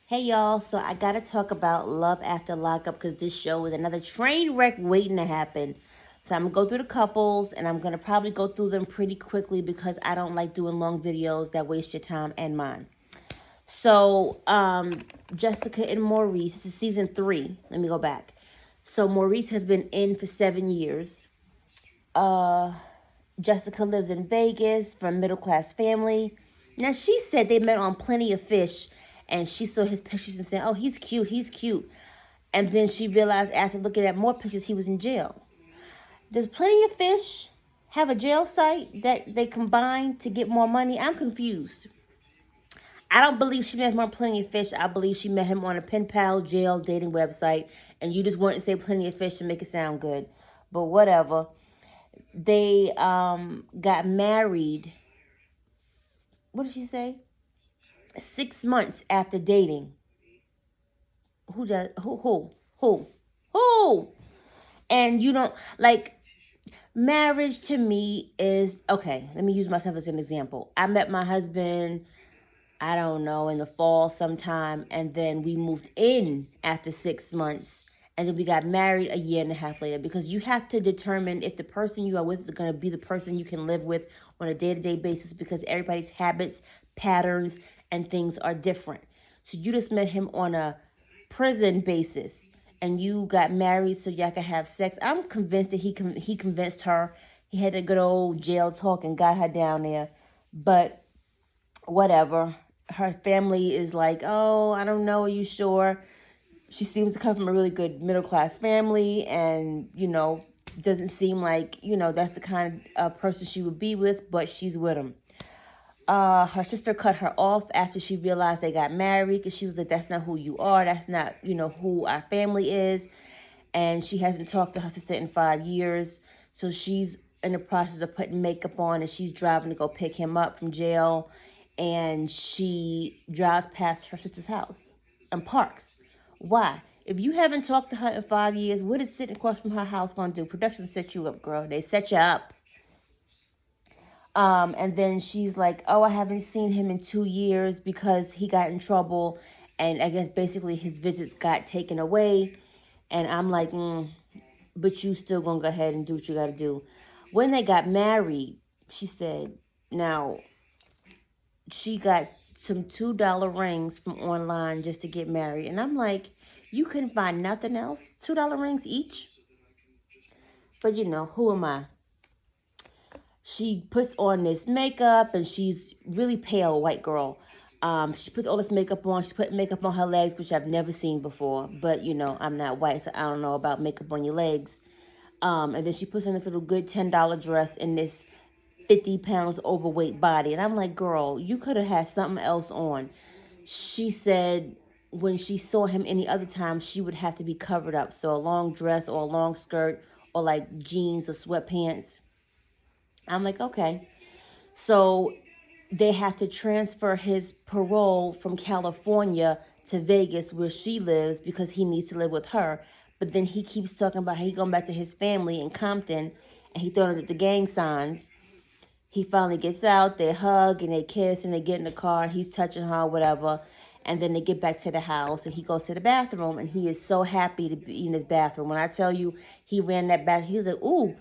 Hey y'all, so I gotta talk about Love After Lockup because this show is another train wreck waiting to happen. So I'm gonna go through the couples and I'm gonna probably go through them pretty quickly because I don't like doing long videos that waste your time and mine. So Jessica and Maurice, this is season 3. Let me go back. So Maurice has been in for 7 years. Jessica lives in Vegas from middle class family. Now she said they met on Plenty of Fish and she saw his pictures and said, oh, he's cute, he's cute. And then she realized after looking at more pictures, he was in jail. Does Plenty of Fish have a jail site that they combine to get more money? I'm confused. I don't believe she met him on Plenty of Fish. I believe she met him on a pen pal jail dating website. And you just want to say Plenty of Fish to make it sound good. But whatever. They got married. What did she say? 6 months after dating. Who does who? And you don't like marriage to me is okay. Let me use myself as an example. I met my husband, I don't know, in the fall sometime, and then we moved in after 6 months, and then we got married a year and a half later because you have to determine if the person you are with is going to be the person you can live with on a day-to-day basis because everybody's habits, patterns, and things are different. So you just met him on a prison basis and you got married so y'all could have sex. I'm convinced that he convinced her. He had a good old jail talk and got her down there. But whatever. Her family is like, oh, I don't know, are you sure? She seems to come from a really good middle class family and, doesn't seem like, that's the kind of person she would be with, but she's with him. Her sister cut her off after she realized they got married because she was like, that's not who you are. That's not, who our family is. And she hasn't talked to her sister in 5 years. So she's in the process of putting makeup on and she's driving to go pick him up from jail. And she drives past her sister's house and parks. Why? If you haven't talked to her in 5 years, what is sitting across from her house going to do? Production set you up, girl. They set you up. And then she's like, oh, I haven't seen him in 2 years because he got in trouble. And I guess basically his visits got taken away. And I'm like, but you still gonna go ahead and do what you gotta do. When they got married, she said, now, she got some $2 rings from online just to get married. And I'm like, you couldn't find nothing else? $2 rings each? But who am I? She puts on this makeup and she's really pale white girl. She puts all this makeup on. She put makeup on her legs, which I've never seen before. But, I'm not white, so I don't know about makeup on your legs. And then she puts on this little good $10 dress in this 50 pounds overweight body. And I'm like, girl, you could have had something else on. She said when she saw him any other time, she would have to be covered up. So a long dress or a long skirt or like jeans or sweatpants. I'm like, okay. So they have to transfer his parole from California to Vegas where she lives because he needs to live with her. But then he keeps talking about how he going back to his family in Compton and he throwing up the gang signs. He finally gets out, they hug and they kiss and they get in the car and he's touching her, whatever. And then they get back to the house and he goes to the bathroom and he is so happy to be in his bathroom. When I tell you he ran that back, he was like, ooh,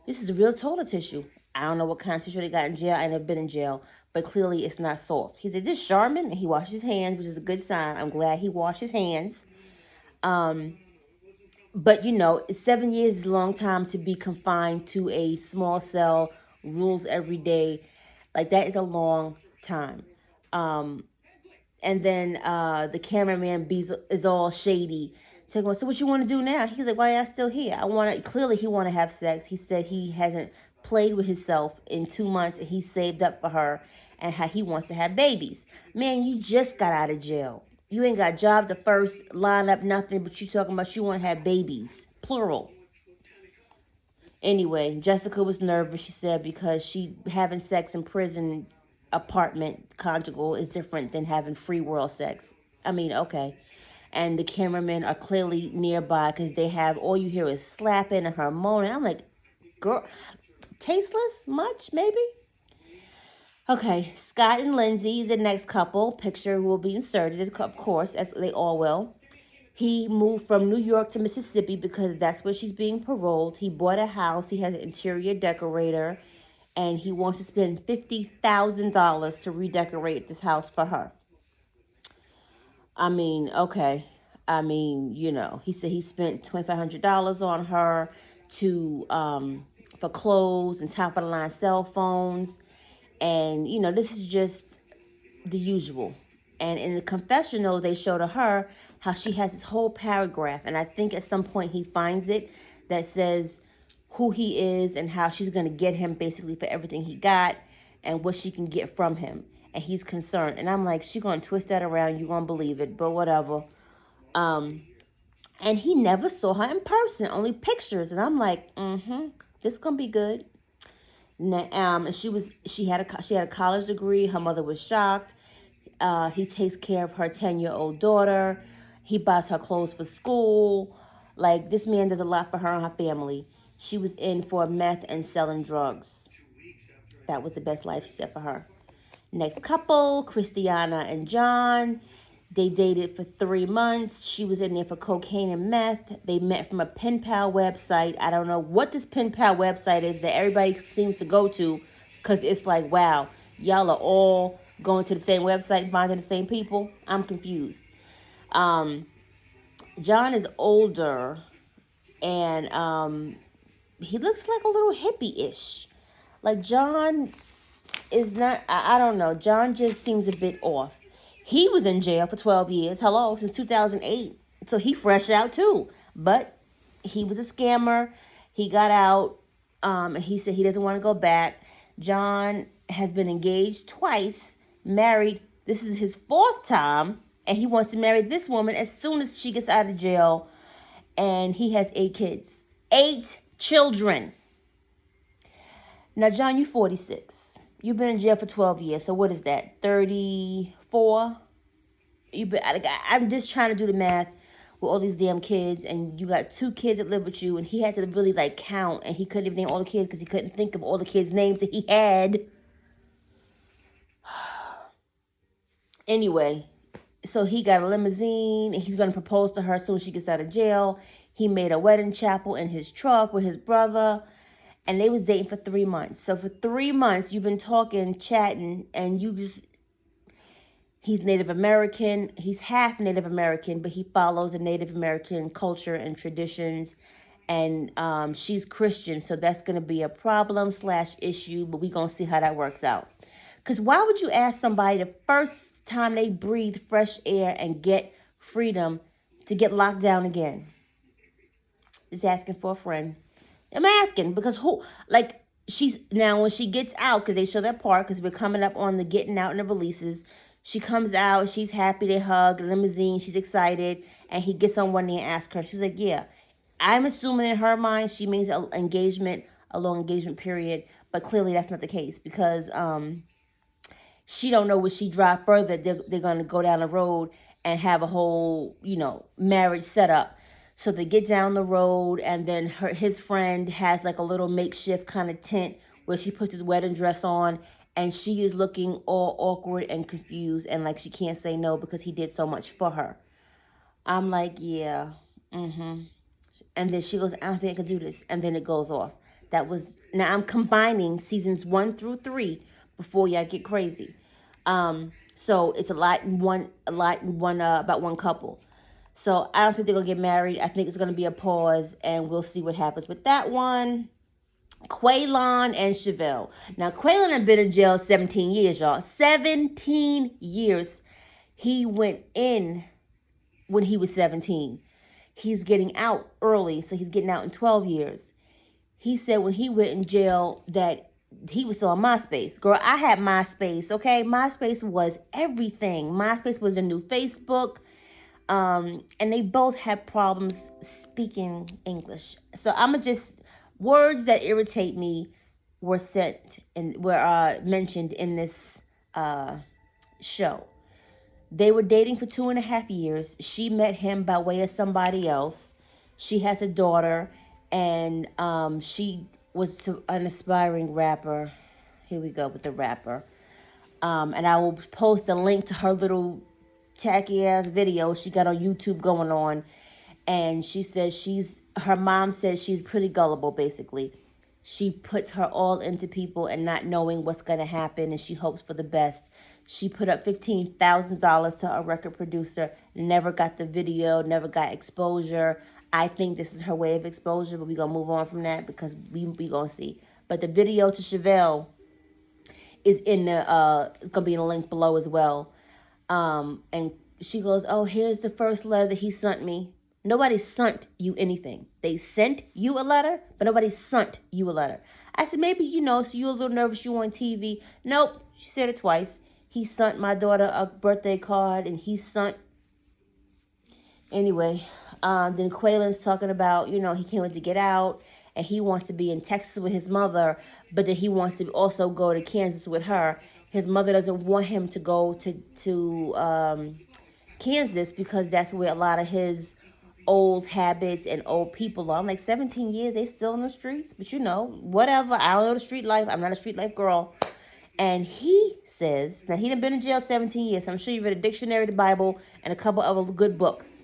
this is a real toilet tissue. I don't know what kind of tissue they got in jail. I never been in jail, but clearly it's not soft. He said, this is Charmin, and he washed his hands, which is a good sign. I'm glad he washed his hands. But 7 years is a long time to be confined to a small cell, rules every day. Like that is a long time. And then the cameraman is all shady. So what you want to do now? He's like, why are you still here? Clearly he want to have sex. He said he hasn't played with himself in 2 months and he saved up for her and how he wants to have babies. Man, you just got out of jail. You ain't got job the first, line up, nothing, but you talking about you want to have babies. Plural. Anyway, Jessica was nervous, she said, because she having sex in prison apartment conjugal is different than having free world sex. I mean, okay. And the cameramen are clearly nearby because they have, all you hear is slapping and her moaning. I'm like, girl, tasteless much, maybe? Okay, Scott and Lindsay is the next couple. Picture will be inserted, of course, as they all will. He moved from New York to Mississippi because that's where she's being paroled. He bought a house. He has an interior decorator, and he wants to spend $50,000 to redecorate this house for her. I mean, okay. I mean, he said he spent $2,500 on her to for clothes and top of the line cell phones, and this is just the usual. And in the confessional, they show to her how she has this whole paragraph, and I think at some point he finds it that says who he is and how she's going to get him basically for everything he got and what she can get from him. And he's concerned. And I'm like, she's going to twist that around. You're going to believe it, but whatever. And he never saw her in person, only pictures. And I'm like, this is going to be good. And she had a college degree. Her mother was shocked. He takes care of her 10-year-old daughter. He buys her clothes for school. Like, this man does a lot for her and her family. She was in for meth and selling drugs. That was the best life, she said, for her. Next couple, Christianna and John. They dated for 3 months. She was in there for cocaine and meth. They met from a pen pal website. I don't know what this pen pal website is that everybody seems to go to, because it's like, wow, y'all are all going to the same website, finding the same people. I'm confused. John is older, and he looks like a little hippie-ish. Like, John is not, I don't know. John just seems a bit off. He was in jail for 12 years. Hello, since 2008. So he fresh out too. But he was a scammer. He got out. And he said he doesn't want to go back. John has been engaged twice, married. This is his 4th time. And he wants to marry this woman as soon as she gets out of jail. And he has 8 kids. 8 children. Now, John, you're 46. You've been in jail for 12 years. So what is that? 34? I'm just trying to do the math with all these damn kids. And you got 2 kids that live with you. And he had to really count. And he couldn't even name all the kids because he couldn't think of all the kids' names that he had. Anyway, so he got a limousine. And he's going to propose to her as soon as she gets out of jail. He made a wedding chapel in his truck with his brother. And they was dating for 3 months. So for 3 months, you've been talking, chatting, and he's Native American. He's half Native American, but he follows a Native American culture and traditions. And she's Christian, so that's going to be a problem/issue, but we're going to see how that works out. Because why would you ask somebody the first time they breathe fresh air and get freedom to get locked down again? Just asking for a friend. I'm asking because she's now when she gets out, because they show that part, because we're coming up on the getting out and the releases. She comes out, she's happy, they hug, limousine, she's excited, and he gets on one knee and asks her. She's like, yeah. I'm assuming in her mind she means a long engagement period, but clearly that's not the case because she don't know when she drive further, they're going to go down the road and have a whole, marriage set up. So they get down the road, and then his friend has like a little makeshift kind of tent where she puts his wedding dress on, and she is looking all awkward and confused, and like she can't say no because he did so much for her. I'm like, yeah, And then she goes, I don't think I can do this, and then it goes off. Now I'm combining seasons 1 through 3 before y'all get crazy. So it's a lot in one about one couple. So I don't think they're going to get married. I think it's going to be a pause, and we'll see what happens with that one. QUAYLON and SHAVEL. Now, QUAYLON had been in jail 17 years, y'all. 17 years. He went in when he was 17. He's getting out early, so he's getting out in 12 years. He said when he went in jail that he was still on MySpace. Girl, I had MySpace, okay? MySpace was everything. MySpace was the new Facebook. And they both had problems speaking English. So words that irritate me were mentioned in this show. They were dating for 2.5 years. She met him by way of somebody else. She has a daughter, and she was an aspiring rapper. Here we go with the rapper. And I will post a link to her little tacky ass video she got on YouTube going on. And she says her mom says she's pretty gullible, basically. She puts her all into people and not knowing what's going to happen, and she hopes for the best. She put up $15,000 to a record producer, never got the video, never got exposure. I think this is her way of exposure, but we're going to move on from that because we going to see. But the video to SHAVEL is in the, it's going to be in the link below as well. And she goes, oh, here's the first letter that he sent me. Nobody sent you anything. They sent you a letter, but nobody sent you a letter. I said, maybe, so you're a little nervous, you on TV. Nope, she said it twice. He sent my daughter a birthday card, and he sent... Anyway, then QUAYLON's talking about, he can't wait to get out, and he wants to be in Texas with his mother, but then he wants to also go to Kansas with her. His mother doesn't want him to go to Kansas because that's where a lot of his old habits and old people are. I'm like, 17 years, they still in the streets? But whatever. I don't know the street life. I'm not a street life girl. And he says, now he done been in jail 17 years, so I'm sure you read a dictionary, the Bible, and a couple other good books.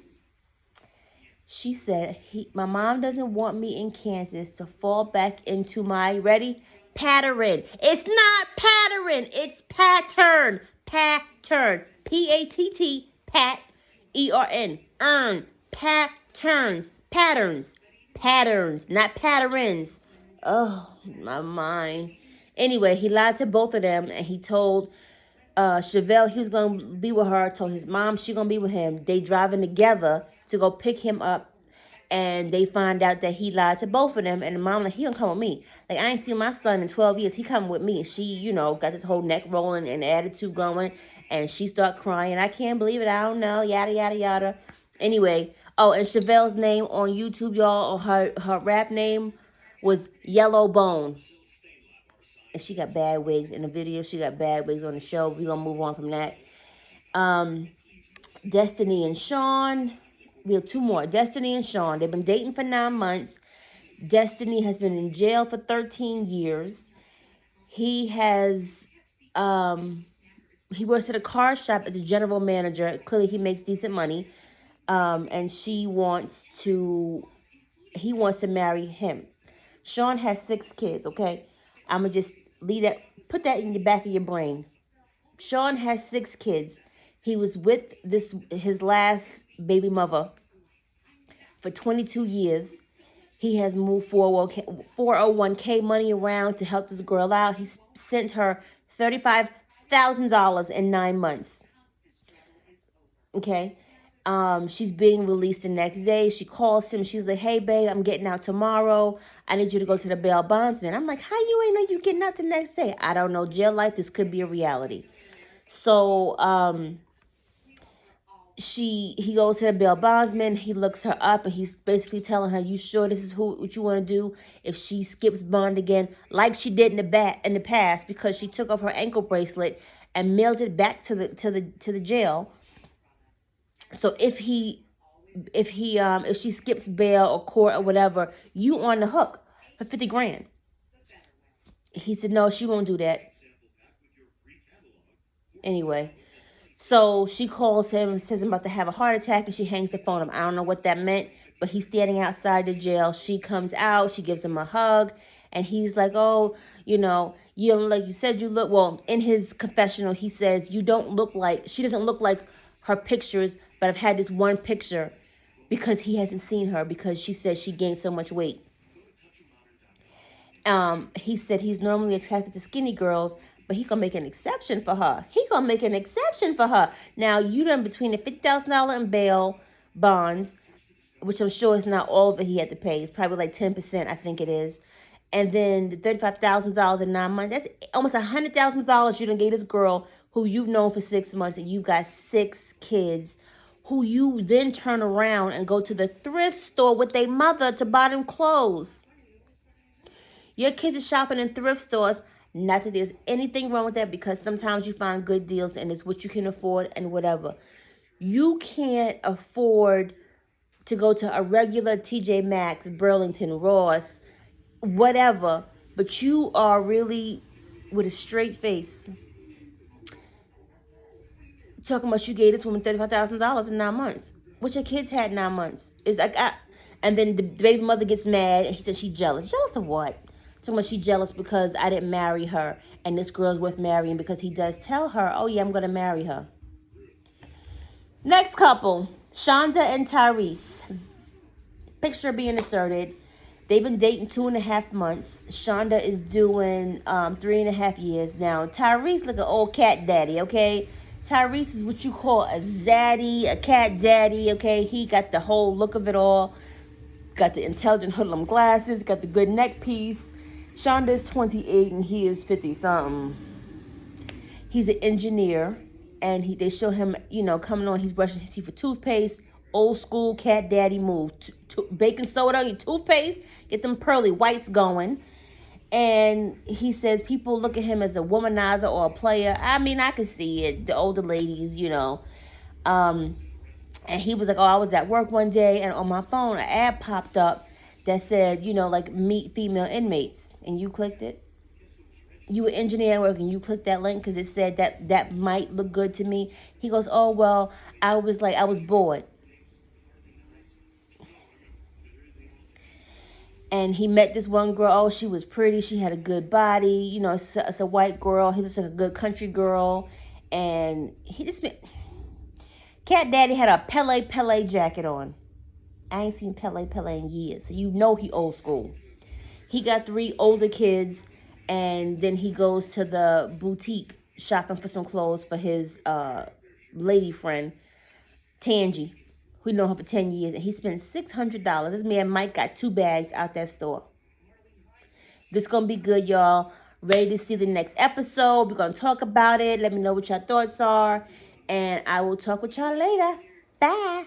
She said, my mom doesn't want me in Kansas to fall back into my, ready? Pattern. It's not pattern. It's pattern. Pattern. P-A-T-T. Pat. E-R-N. Earn. Patterns. Patterns. Patterns. Not patterns. Oh, my mind. Anyway, he lied to both of them, and he told SHAVEL he was going to be with her. Told his mom she going to be with him. They driving together to go pick him up, and they find out that he lied to both of them. And the mom like, he gonna come with me. Like, I ain't seen my son in 12 years. He coming with me. And she, got this whole neck rolling and attitude going, and she start crying. I can't believe it. I don't know. Yada, yada, yada. Anyway, and SHAVEL's name on YouTube, y'all, or her rap name was Yellow Bone. And she got bad wigs in the video. She got bad wigs on the show. We're going to move on from that. Destiny and SHAWN. We have two more. Destiny and SHAWN. They've been dating for 9 months. Destiny has been in jail for 13 years. He has... he works at a car shop as a general manager. Clearly, he makes decent money. And he wants to marry him. SHAWN has 6 kids, okay? I'm going to just leave that, put that in the back of your brain. SHAWN has 6 kids. He was with his last baby mother for 22 years. He has moved 401k money around to help this girl out. He sent her $35,000 in 9 months. Okay. She's being released the next day. She calls him. She's like, hey, babe, I'm getting out tomorrow. I need you to go to the bail bondsman. I'm like, how you ain't know you getting out the next day? I don't know. Jail life, this could be a reality. So, he goes to the bail bondsman. He looks her up, and he's basically telling her, you sure this is what you want to do if she skips bond again, like she did in the past, because she took off her ankle bracelet and mailed it back to the jail. So if she skips bail or court or whatever, you on the hook for 50 grand. He said, no, she won't do that. Anyway, so she calls him and says I'm about to have a heart attack, and she hangs the phone up. I don't know what that meant, but he's standing outside the jail. She comes out, she gives him a hug, and he's like, oh, you don't like you said you look. Well, in his confessional, he says, she doesn't look like her pictures, but I've had this one picture because he hasn't seen her because she says she gained so much weight. He said he's normally attracted to skinny girls, but he gonna make an exception for her. Now, you done between the $50,000 in bail bonds, which I'm sure is not all of it he had to pay. It's probably like 10%, I think it is. And then the $35,000 in 9 months. That's almost $100,000 you done gave this girl who you've known for 6 months, and you got 6 kids, who you then turn around and go to the thrift store with their mother to buy them clothes. Your kids are shopping in thrift stores. Not that there's anything wrong with that, because sometimes you find good deals and it's what you can afford and whatever. You can't afford to go to a regular TJ Maxx, Burlington, Ross, whatever, but you are really with a straight face Talking about you gave this woman $35,000 in 9 months. What your kids had 9 months. It's like, and then the baby mother gets mad and he said she's jealous. Jealous of what? Talking about she's jealous because I didn't marry her and this girl's worth marrying, because he does tell her, oh yeah, I'm going to marry her. Next couple, Shonda and Tyrese. Picture being inserted. They've been dating 2.5 months. Shonda is doing 3.5 years now. Tyrese like an old cat daddy, okay? Tyrese is what you call a zaddy, a cat daddy, okay? He got the whole look of it all. Got the intelligent hoodlum glasses, got the good neck piece. Shonda is 28 and he is 50-something. He's an engineer, and they show him, coming on, he's brushing his teeth with toothpaste. Old school cat daddy move. Baking soda, your toothpaste, get them pearly whites going. And he says people look at him as a womanizer or a player. I mean, I could see it. The older ladies, And he was like, oh, I was at work one day, and on my phone, an ad popped up that said, like, meet female inmates. And you clicked it. You were engineer at work and you clicked that link because it said that might look good to me. He goes, oh, well, I was bored. And he met this one girl. Oh, she was pretty. She had a good body. It's a white girl. He looks like a good country girl. And he just... Cat Daddy had a Pele jacket on. I ain't seen Pele in years. So he old school. He got 3 older kids. And then he goes to the boutique shopping for some clothes for his lady friend, Tangi, who known her for 10 years, and he spent $600. This man Mike got 2 bags out that store. This gonna be good, y'all. Ready to see the next episode. We're gonna talk about it. Let me know what your thoughts are, and I will talk with y'all later. Bye.